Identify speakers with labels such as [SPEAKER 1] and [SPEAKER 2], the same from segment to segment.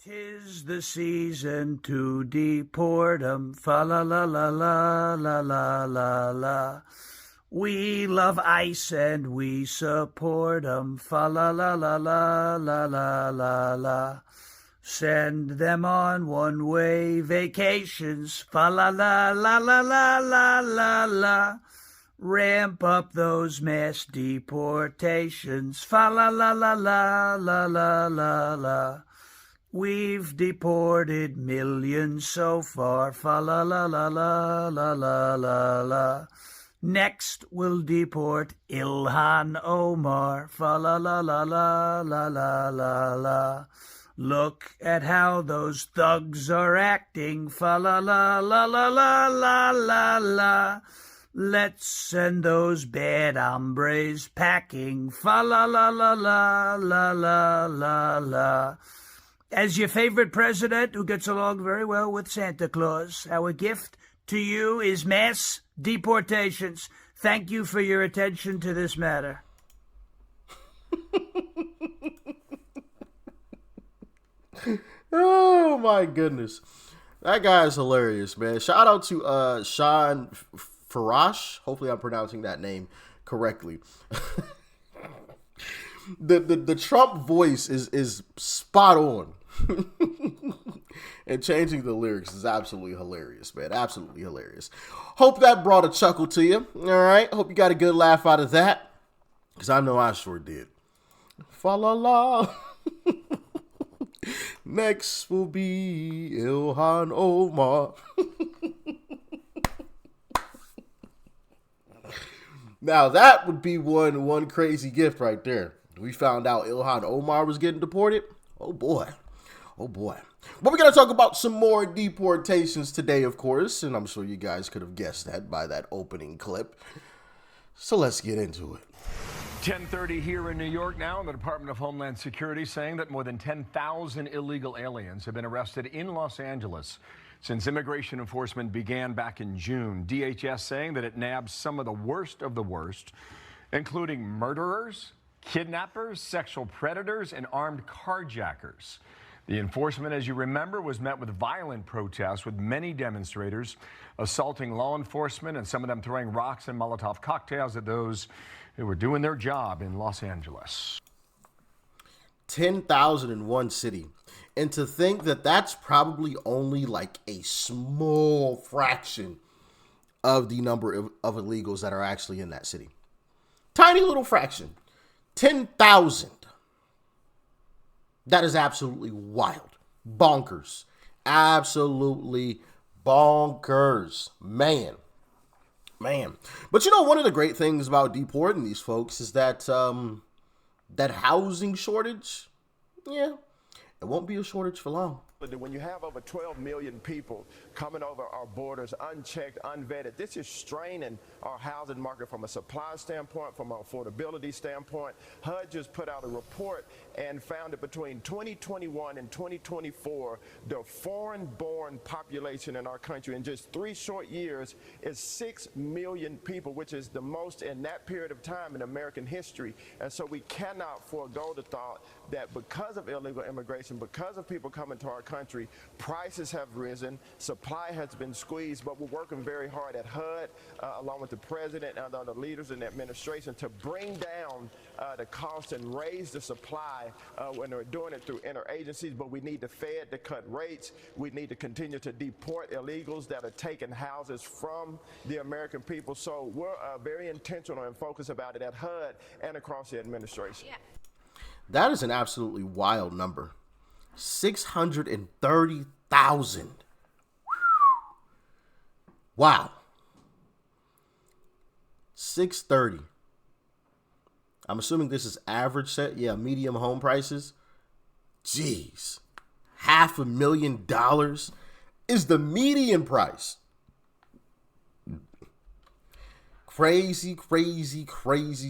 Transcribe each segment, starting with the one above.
[SPEAKER 1] 'Tis the season to deport 'em, fa la la la la la la la la. We love ICE and we support 'em, fa la la la la la la la la. Send them on one-way vacations, fa la la la la la la la la. Ramp up those mass deportations, fa la la la la la la la la. We've deported millions so far, fa la la la la la la la la. Next we'll deport Ilhan Omar, fa la la la la la la la la. Look at how those thugs are acting, fa la la la la la la la la. Let's send those bad hombres packing, fa la la la la la la la la. As your favorite president who gets along very well with Santa Claus, our gift to you is mass deportations. Thank you for your attention to this matter.
[SPEAKER 2] Oh my goodness. That guy is hilarious, man. Shout out to Sean Farash. Hopefully I'm pronouncing that name correctly. The Trump voice is spot on. And changing the lyrics is absolutely hilarious, man. Absolutely hilarious. Hope that brought a chuckle to you. All right. Hope you got a good laugh out of that. Because I know I sure did. Fa la la. Next will be Ilhan Omar. Now that would be one crazy gift right there. We found out Ilhan Omar was getting deported. Oh boy. Oh boy. But we're going to talk about some more deportations today, of course. And I'm sure you guys could have guessed that by that opening clip. So let's get into it.
[SPEAKER 3] 10:30 here in New York now, and the Department of Homeland Security saying that more than 10,000 illegal aliens have been arrested in Los Angeles since immigration enforcement began back in June. DHS saying that it nabs some of the worst, including murderers, kidnappers, sexual predators, and armed carjackers. The enforcement, as you remember, was met with violent protests, with many demonstrators assaulting law enforcement and some of them throwing rocks and Molotov cocktails at those who were doing their job in Los Angeles.
[SPEAKER 2] 10,000 in one city. And to think that that's probably only like a small fraction of the number of illegals that are actually in that city. Tiny little fraction. 10,000. That is absolutely wild. Bonkers. Absolutely bonkers. Man. But you know, one of the great things about deporting these folks is that that housing shortage, yeah, it won't be a shortage for long.
[SPEAKER 4] When you have over 12 million people coming over our borders unchecked, unvetted, this is straining our housing market from a supply standpoint, from an affordability standpoint. HUD just put out a report and found that between 2021 and 2024, the foreign-born population in our country in just 3 short years is 6 million people, which is the most in that period of time in American history. And so we cannot forego the thought that because of illegal immigration, because of people coming to our country, prices have risen, supply has been squeezed, but we're working very hard at HUD, along with the president and other leaders in the administration, to bring down the cost and raise the supply when they're doing it through interagencies. But we need the Fed to cut rates. We need to continue to deport illegals that are taking houses from the American people. So we're very intentional and focused about it at HUD and across the administration.
[SPEAKER 2] Yeah. That is an absolutely wild number. 630,000. Wow. 630. I'm assuming this is average set. Yeah, medium home prices. Jeez. $500,000 is the median price. Crazy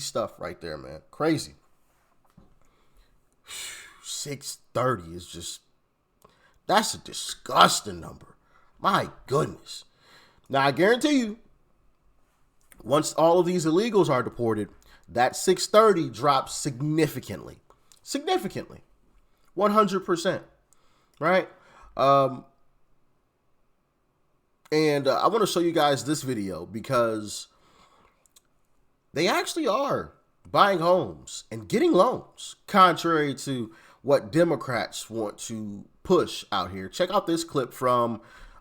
[SPEAKER 2] stuff right there, man. Crazy. 630 is just, that's a disgusting number. My goodness. Now, I guarantee you, once all of these illegals are deported, that 630 drops significantly. 100%. right? And I want to show you guys this video because they actually are buying homes and getting loans, contrary to what Democrats want to push out here. Check out this clip from,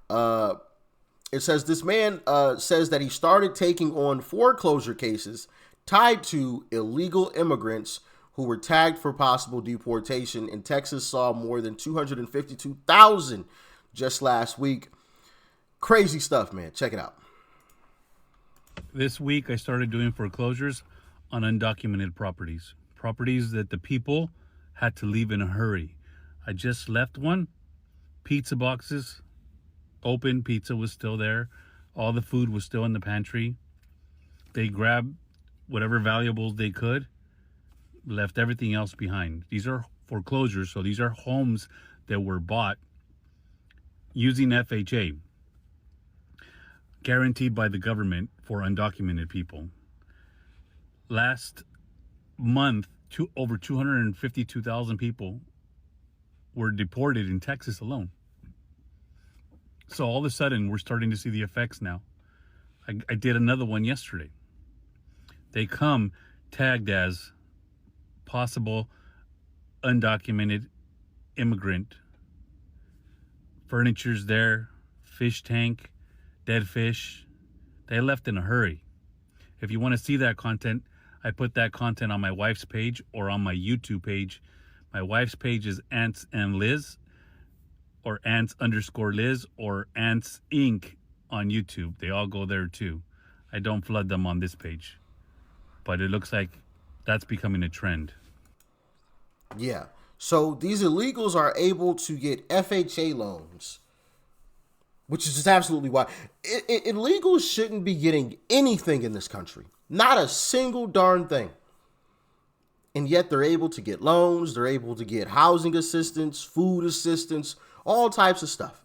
[SPEAKER 2] it says this man says that he started taking on foreclosure cases tied to illegal immigrants who were tagged for possible deportation. In Texas, saw more than 252,000 just last week. Crazy stuff, man. Check it out.
[SPEAKER 5] This week, I started doing foreclosures on undocumented properties that the people had to leave in a hurry. I just left one. Pizza boxes, open, pizza was still there. All the food was still in the pantry. They grabbed whatever valuables they could, left everything else behind. These are foreclosures, so these are homes that were bought using FHA, guaranteed by the government for undocumented people. Last month, over 252,000 people were deported in Texas alone. So all of a sudden, we're starting to see the effects now. I did another one yesterday. They come tagged as possible undocumented immigrant. Furniture's there, fish tank, dead fish. They left in a hurry. If you want to see that content, I put that content on my wife's page or on my YouTube page. My wife's page is Ants and Liz, or Ants_Liz, or Ants Inc. on YouTube. They all go there too. I don't flood them on this page, but it looks like that's becoming a trend.
[SPEAKER 2] Yeah. So these illegals are able to get FHA loans, which is just absolutely wild. Illegals shouldn't be getting anything in this country. Not a single darn thing. And yet they're able to get loans. They're able to get housing assistance, food assistance, all types of stuff.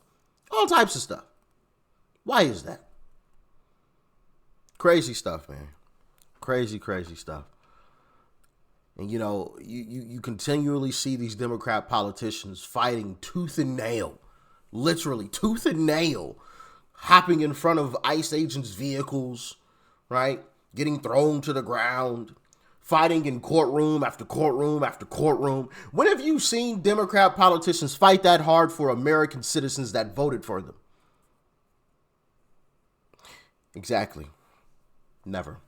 [SPEAKER 2] All types of stuff. Why is that? Crazy stuff, man. Crazy, crazy stuff. And, you know, you continually see these Democrat politicians fighting tooth and nail, literally tooth and nail, hopping in front of ICE agents' vehicles, right? Getting thrown to the ground, fighting in courtroom after courtroom after courtroom. When have you seen Democrat politicians fight that hard for American citizens that voted for them? Exactly. Never.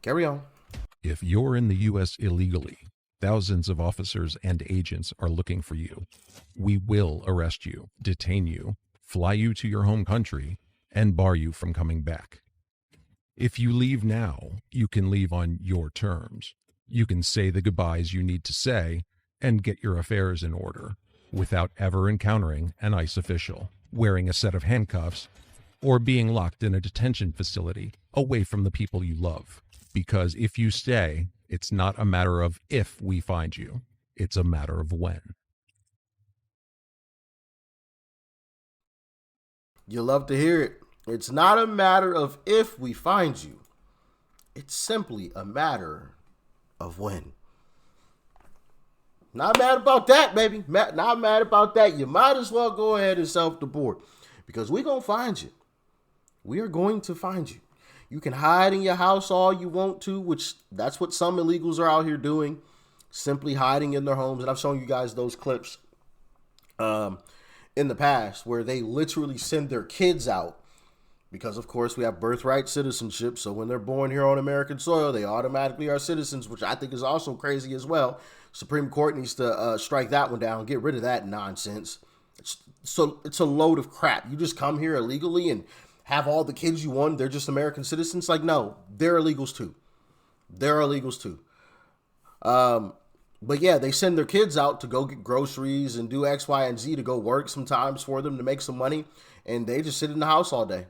[SPEAKER 2] Carry on.
[SPEAKER 6] If you're in the U.S. illegally, thousands of officers and agents are looking for you. We will arrest you, detain you, fly you to your home country, and bar you from coming back. If you leave now, you can leave on your terms. You can say the goodbyes you need to say and get your affairs in order without ever encountering an ICE official, wearing a set of handcuffs, or being locked in a detention facility away from the people you love. Because if you stay, it's not a matter of if we find you, it's a matter of when.
[SPEAKER 2] You love to hear it. It's not a matter of if we find you. It's simply a matter of when. Not mad about that, baby. Not mad about that. You might as well go ahead and self-deport because we're going to find you. We are going to find you. You can hide in your house all you want to, which that's what some illegals are out here doing, simply hiding in their homes. And I've shown you guys those clips in the past where they literally send their kids out because, of course, we have birthright citizenship. So when they're born here on American soil, they automatically are citizens, which I think is also crazy as well. Supreme Court needs to strike that one down, get rid of that nonsense. It's a load of crap. You just come here illegally and have all the kids you want. They're just American citizens. Like, no, they're illegals too. They're illegals too. But yeah, they send their kids out to go get groceries and do X, Y, and Z to go work sometimes for them to make some money. And they just sit in the house all day.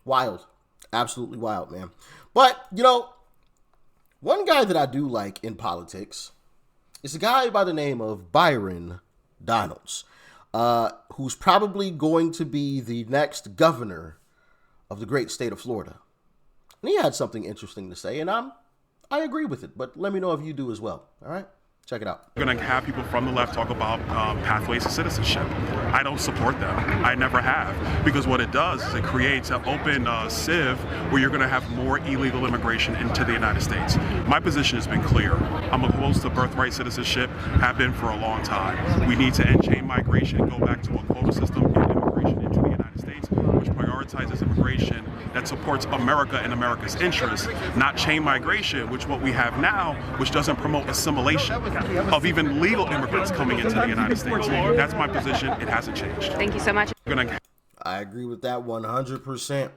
[SPEAKER 2] Wild. Absolutely wild, man. But, you know, one guy that I do like in politics is a guy by the name of Byron Donalds, who's probably going to be the next governor of the great state of Florida. And he had something interesting to say, and I agree with it, but let me know if you do as well, all right? Check it out.
[SPEAKER 7] We're going to have people from the left talk about pathways to citizenship. I don't support them. I never have. Because what it does is it creates an open sieve where you're going to have more illegal immigration into the United States. My position has been clear. I'm opposed to birthright citizenship, have been for a long time. We need to end chain migration and go back to a quota system and immigration into the United States, which prioritizes immigration that supports America and America's interests, not chain migration, which what we have now, which doesn't promote assimilation of even legal immigrants coming into the United States. That's my position. It hasn't changed.
[SPEAKER 8] Thank you so much.
[SPEAKER 2] I agree with that 100%.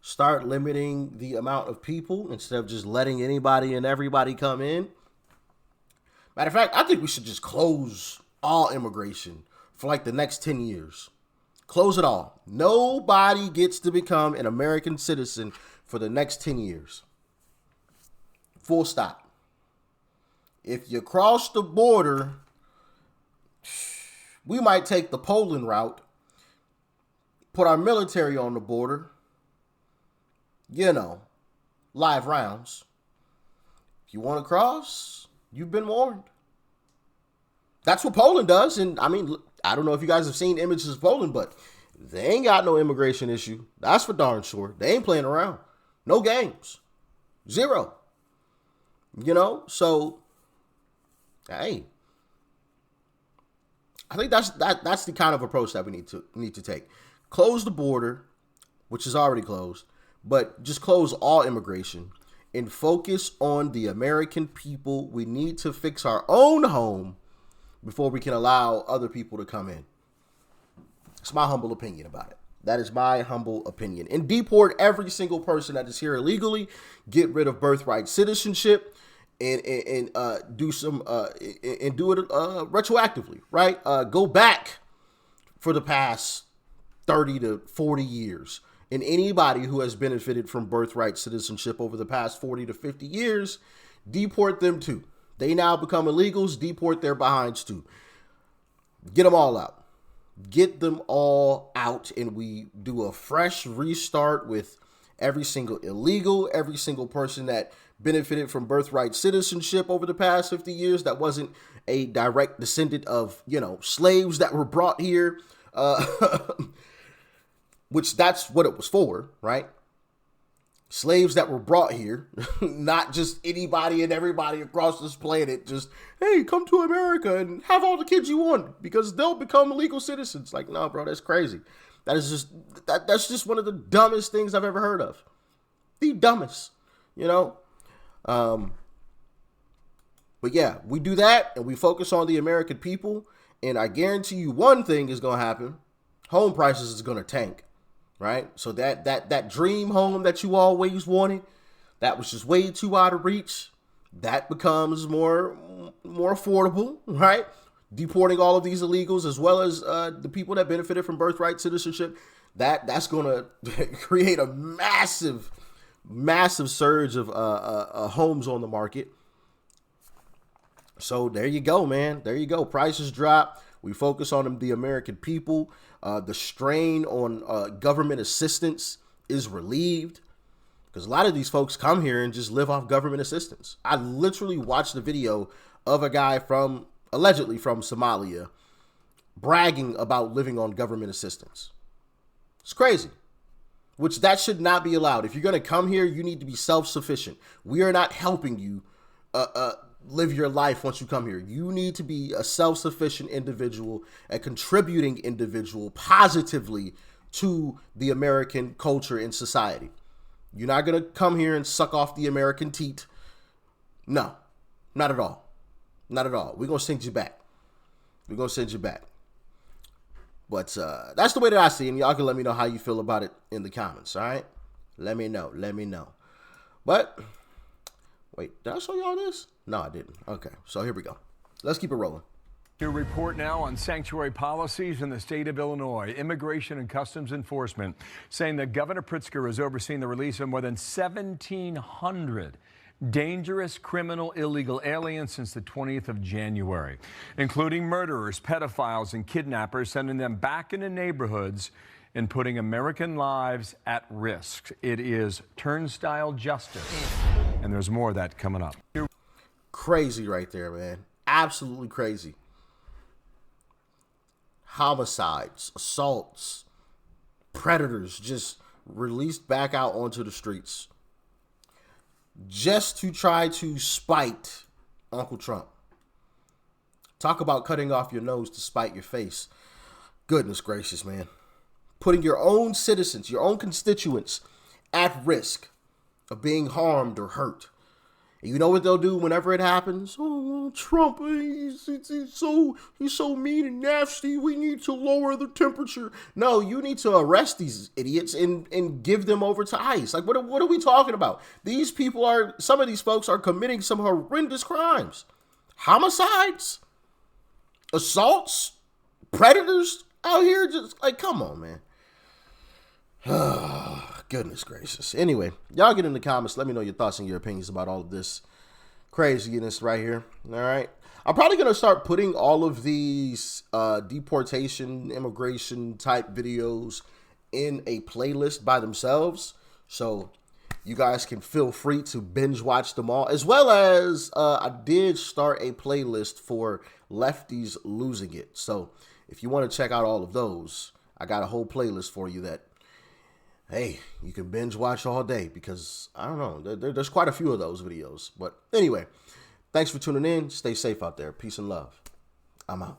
[SPEAKER 2] Start limiting the amount of people instead of just letting anybody and everybody come in. Matter of fact, I think we should just close all immigration for like the next 10 years. Close it all. Nobody gets to become an American citizen for the next 10 years. Full stop. If you cross the border, we might take the Poland route, put our military on the border, live rounds. If you want to cross, you've been warned. That's what Poland does. And I mean, I don't know if you guys have seen images of Poland, but they ain't got no immigration issue. That's for darn sure. They ain't playing around. No games. Zero. So, hey, I think that's the kind of approach that we need to take. Close the border, which is already closed, but just close all immigration and focus on the American people. We need to fix our own home before we can allow other people to come in. It's my humble opinion about it. That is my humble opinion. And deport every single person that is here illegally. Get rid of birthright citizenship and do it retroactively, right? Go back for the past 30 to 40 years. And anybody who has benefited from birthright citizenship over the past 40 to 50 years, deport them too. They now become illegals, deport their behinds too. Get them all out. Get them all out, and we do a fresh restart with every single illegal, every single person that benefited from birthright citizenship over the past 50 years that wasn't a direct descendant of, slaves that were brought here, which that's what it was for, right? Slaves that were brought here, not just anybody and everybody across this planet. Just, hey, come to America and have all the kids you want because they'll become legal citizens. Like, no, bro, that's crazy. That's just one of the dumbest things I've ever heard of. The dumbest, But yeah, we do that and we focus on the American people. And I guarantee you one thing is going to happen. Home prices is going to tank. Right? So that dream home that you always wanted, that was just way too out of reach. That becomes more affordable, right? Deporting all of these illegals as well as the people that benefited from birthright citizenship. That's going to create a massive surge of homes on the market. So there you go, man. There you go. Prices drop. We focus on the American people. The strain on government assistance is relieved because a lot of these folks come here and just live off government assistance. I literally watched a video of a guy allegedly from Somalia bragging about living on government assistance. It's crazy, which that should not be allowed. If you're going to come here, you need to be self-sufficient. We are not helping you live your life once you come here. You need to be a self-sufficient individual, a contributing individual positively to the American culture and society. You're not going to come here and suck off the American teat. No, not at all. Not at all. We're going to send you back. But that's the way that I see it. And y'all can let me know how you feel about it in the comments, all right? Let me know. But wait, did I show y'all this? No, I didn't. Okay, so here we go. Let's keep it rolling.
[SPEAKER 3] Your report now on sanctuary policies in the state of Illinois. Immigration and Customs Enforcement saying that Governor Pritzker is overseeing the release of more than 1,700 dangerous criminal illegal aliens since the 20th of January, including murderers, pedophiles, and kidnappers, sending them back into neighborhoods and putting American lives at risk. It is turnstile justice, and there's more of that coming up.
[SPEAKER 2] Crazy right there, man. absolutely crazy. Homicides, assaults, predators just released back out onto the streets just to try to spite Uncle Trump. Talk about cutting off your nose to spite your face. Goodness gracious, man. Putting your own citizens, your own constituents at risk of being harmed or hurt. And you know what they'll do whenever it happens? Oh, Trump, he's so mean and nasty. We need to lower the temperature. No, you need to arrest these idiots and give them over to ICE. Like, what are we talking about? These people some of these folks are committing some horrendous crimes. Homicides, assaults, predators out here. Just like, come on, man. Goodness gracious. Anyway, y'all get in the comments. Let me know your thoughts and your opinions about all of this craziness right here. All right. I'm probably going to start putting all of these deportation, immigration type videos in a playlist by themselves. So you guys can feel free to binge watch them all. As well as I did start a playlist for lefties losing it. So if you want to check out all of those, I got a whole playlist for you that, hey, you can binge watch all day because, I don't know, there's quite a few of those videos. But anyway, thanks for tuning in. Stay safe out there. Peace and love. I'm out.